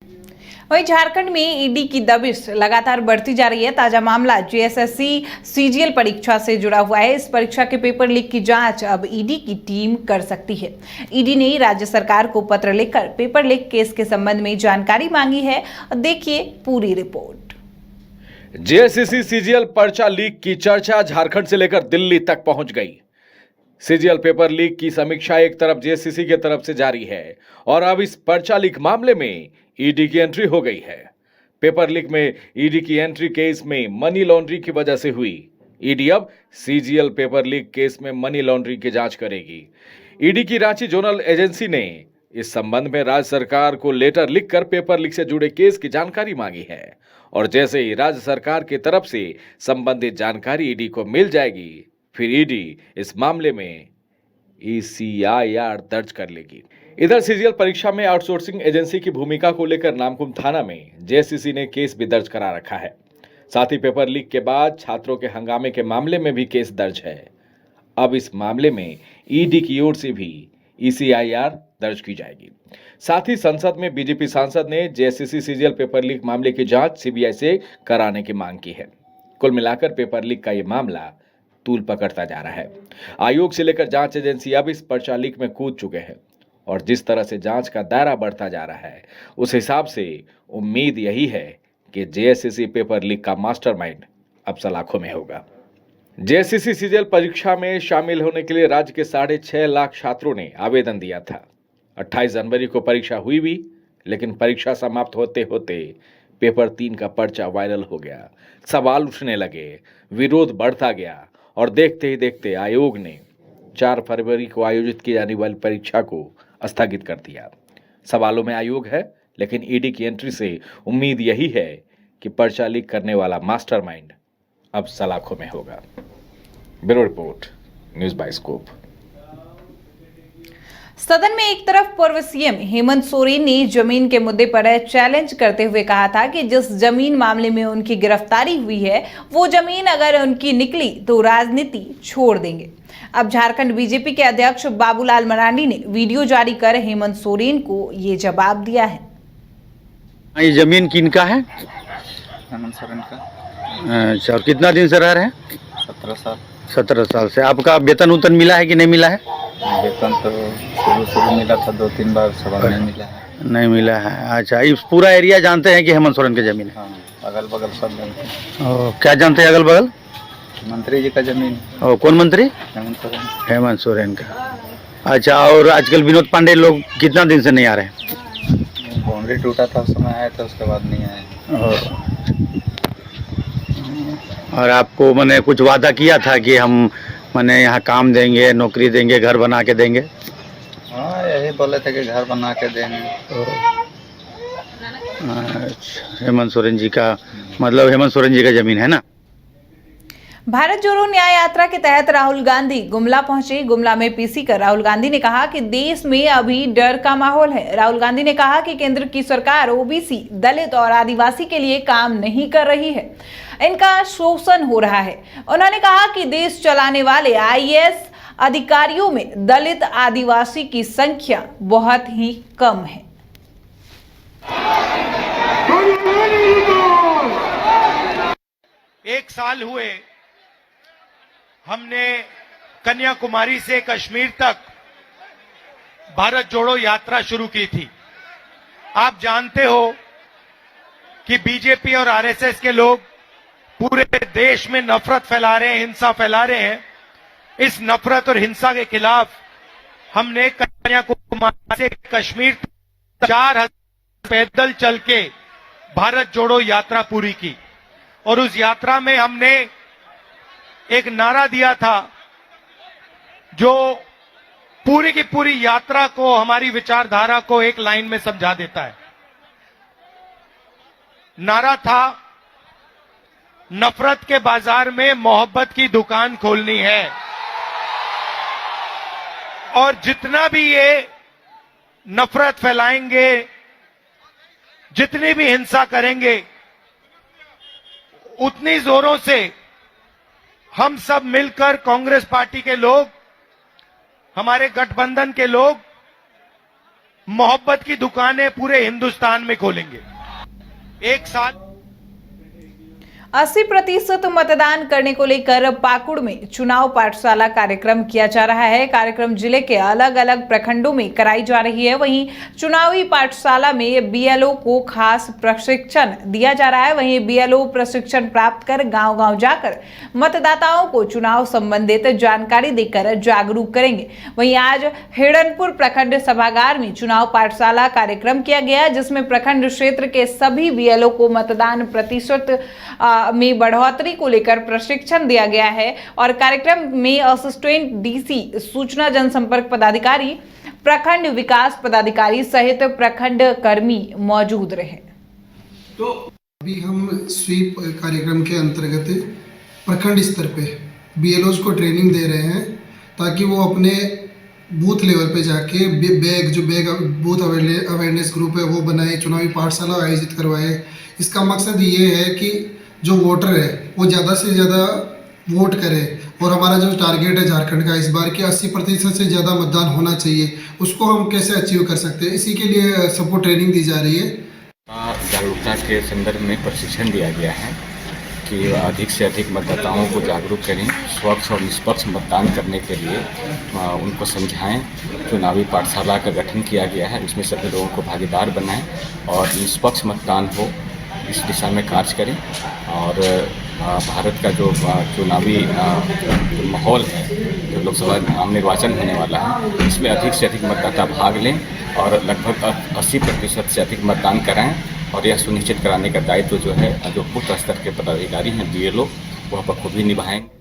वहीं झारखंड में ईडी की दबिश लगातार बढ़ती जा रही है। ताजा मामला जेएसएससी सीजीएल परीक्षा से जुड़ा हुआ है। इस परीक्षा के पेपर लीक की जांच अब ईडी की टीम कर सकती है। ईडी ने राज्य सरकार को पत्र लिखकर पेपर लीक केस के संबंध में जानकारी मांगी है। देखिए पूरी रिपोर्ट। जेएसएससी सीजीएल पर्चा लीक की चर्चा झारखंड से लेकर दिल्ली तक पहुंच गई। सीजीएल पेपर लीक की समीक्षा एक तरफ जेएसएससी की तरफ से जारी है और अब इस पर्चा लीक मामले में ईडी की एंट्री हो गई है। पेपर लीक में ईडी की एंट्री केस में मनी लॉन्ड्रिंग की वजह से हुई। ईडी अब सीजीएल पेपर लीक केस में मनी लॉन्ड्रिंग की जांच करेगी। ईडी की रांची जोनल एजेंसी ने इस संबंध में राज्य सरकार को लेटर लिखकर पेपर लीक से जुड़े केस की जानकारी मांगी है और जैसे ही राज्य सरकार की तरफ से संबंधित जानकारी ईडी को मिल जाएगी, फिर ईडी इस मामले में ECIR दर्ज कर लेगी। इधर सीजीएल परीक्षा में आउटसोर्सिंग एजेंसी की भूमिका को लेकर नामकुम थाना में जेएसएससी ने केस भी दर्ज करा रखा है। साथ ही पेपर लीक के बाद छात्रों के हंगामे के मामले में भी केस दर्ज है। अब इस मामले में ईडी की ओर से भी ECIR दर्ज की जाएगी। साथ ही संसद में बीजेपी सांसद ने जेएसएससी सीजीएल पेपर लीक मामले की जांच सीबीआई से कराने की मांग की है। कुल मिलाकर पेपर लीक का यह मामला तूल पकड़ता जा रहा है। आयोग से लेकर जांच एजेंसी अब इस पर्चा लीक में कूद चुके हैं और जिस तरह से जांच का दायरा बढ़ता जा रहा है, उस हिसाब से उम्मीद यही है कि जेएसएससी पेपर लीक का मास्टरमाइंड अब सलाखों में होगा। जेएसएससी सीजीएल परीक्षा में शामिल होने के लिए राज्य के 6.5 लाख छात्रों ने आवेदन दिया था। 28 जनवरी को परीक्षा हुई भी, लेकिन परीक्षा समाप्त होते होते पेपर 3 का पर्चा वायरल हो गया। सवाल उठने लगे, विरोध बढ़ता गया और देखते ही देखते आयोग ने 4 फरवरी को आयोजित की जाने वाली परीक्षा को स्थगित कर दिया। सवालों में आयोग है, लेकिन ईडी की एंट्री से उम्मीद यही है कि पर्चा लीक करने वाला मास्टरमाइंड अब सलाखों में होगा। Bureau report, news bioscope. सदन में एक तरफ पूर्व सीएम हेमंत सोरेन ने जमीन के मुद्दे पर चैलेंज करते हुए कहा था कि जिस जमीन मामले में उनकी गिरफ्तारी हुई है, वो जमीन अगर उनकी निकली तो राजनीति छोड़ देंगे। अब झारखंड बीजेपी के अध्यक्ष बाबूलाल मरांडी ने वीडियो जारी कर हेमंत सोरेन को ये जवाब दिया है। ये जमीन किनका है? हेमंत सोरेन का। अच्छा, और कितना दिन से रह रहे हैं? 17 साल। 17 साल से। आपका वेतन उतन मिला है कि नहीं मिला है? वेतन तो शुरू मिला था, 2-3 बार, सब नहीं मिला है। नहीं मिला है। अच्छा, इस पूरा एरिया जानते हैं कि हेमंत सोरेन की जमीन है? हाँ, अगल बगल सब जानते हैं। क्या जानते हैं अगल बगल? मंत्री जी का जमीन। कौन मंत्री? हेमंत सोरेन। हेमंत सोरेन का। अच्छा, और आजकल विनोद पांडे लोग कितना दिन से नहीं आ रहे हैं? बाउंड्री टूटा था उस समय आए थे, उसके बाद नहीं आए। और आपको मैंने कुछ वादा किया था कि हम मैंने यहाँ काम देंगे, नौकरी देंगे, घर बना के देंगे? हाँ, यही बोले थे कि घर बना के देंगे। अच्छा, हेमंत सोरेन जी का मतलब हेमंत सोरेन जी का जमीन है ना? भारत जोड़ो न्याय यात्रा के तहत राहुल गांधी गुमला पहुंचे। गुमला में पीसी कर राहुल गांधी ने कहा कि देश में अभी डर का माहौल है। राहुल गांधी ने कहा कि केंद्र की सरकार ओबीसी, दलित और आदिवासी के लिए काम नहीं कर रही है, इनका शोषण हो रहा है। उन्होंने कहा कि देश चलाने वाले IAS अधिकारियों में दलित आदिवासी की संख्या बहुत ही कम है। 1 साल हुए हमने कन्याकुमारी से कश्मीर तक भारत जोड़ो यात्रा शुरू की थी। आप जानते हो कि बीजेपी और आरएसएस के लोग पूरे देश में नफरत फैला रहे हैं, हिंसा फैला रहे हैं। इस नफरत और हिंसा के खिलाफ हमने कन्याकुमारी से कश्मीर 4000 पैदल चल के भारत जोड़ो यात्रा पूरी की और उस यात्रा में हमने एक नारा दिया था जो पूरी की पूरी यात्रा को, हमारी विचारधारा को एक लाइन में समझा देता है। नारा था, नफरत के बाजार में मोहब्बत की दुकान खोलनी है। और जितना भी ये नफरत फैलाएंगे, जितनी भी हिंसा करेंगे, उतनी जोरों से हम सब मिलकर, कांग्रेस पार्टी के लोग, हमारे गठबंधन के लोग, मोहब्बत की दुकानें पूरे हिंदुस्तान में खोलेंगे। एक साल 80% मतदान करने को लेकर पाकुड़ में चुनाव पाठशाला कार्यक्रम किया जा रहा है। कार्यक्रम जिले के अलग अलग प्रखंडों में कराई जा रही है। वहीं चुनावी पाठशाला में बीएलओ को खास प्रशिक्षण दिया जा रहा है। वहीं बीएलओ प्रशिक्षण प्राप्त कर गांव-गांव जाकर मतदाताओं को चुनाव संबंधित जानकारी देकर जागरूक करेंगे। वहीं आज हिरनपुर प्रखंड सभागार में चुनाव पाठशाला कार्यक्रम किया गया, जिसमें प्रखंड क्षेत्र के सभी बीएलओ को मतदान प्रतिशत में बढ़ोतरी को लेकर प्रशिक्षण दिया गया है। और कार्यक्रम में असिस्टेंट डीसी, सूचना जनसंपर्क पदाधिकारी, प्रखंड विकास पदाधिकारी सहित प्रखंड कर्मी मौजूद रहे। तो अभी हम स्वीप कार्यक्रम के अंतर्गत प्रखंड स्तर पे बीएलओज को ट्रेनिंग दे रहे हैं, ताकि वो अपने बूथ लेवल पे जाके बैग बूथ अवेयरनेस ग्रुप है वो बनाए, चुनावी पाठशाला आयोजित करवाए। इसका मकसद ये है कि जो वोटर है वो ज़्यादा से ज़्यादा वोट करे, और हमारा जो टारगेट है झारखंड का इस बार कि 80% से ज़्यादा मतदान होना चाहिए, उसको हम कैसे अचीव कर सकते हैं, इसी के लिए सबको ट्रेनिंग दी जा रही है। जागरूकता के संदर्भ में प्रशिक्षण दिया गया है कि अधिक से अधिक मतदाताओं को जागरूक करें, स्वच्छ और निष्पक्ष मतदान करने के लिए उनको समझाएं। चुनावी पाठशाला का गठन किया गया है, उसमें सभी लोगों को भागीदार बनाएं और निष्पक्ष मतदान हो, इस दिशा में कार्य करें। और भारत का जो चुनावी माहौल है, जो लोकसभा आम निर्वाचन होने वाला है, इसमें अधिक से अधिक मतदाता भाग लें और लगभग 80% से अधिक मतदान कराएं। और यह सुनिश्चित कराने का दायित्व जो है, जो बूथ स्तर के पदाधिकारी हैं बीएलओ, वह बखूबी निभाएंगे।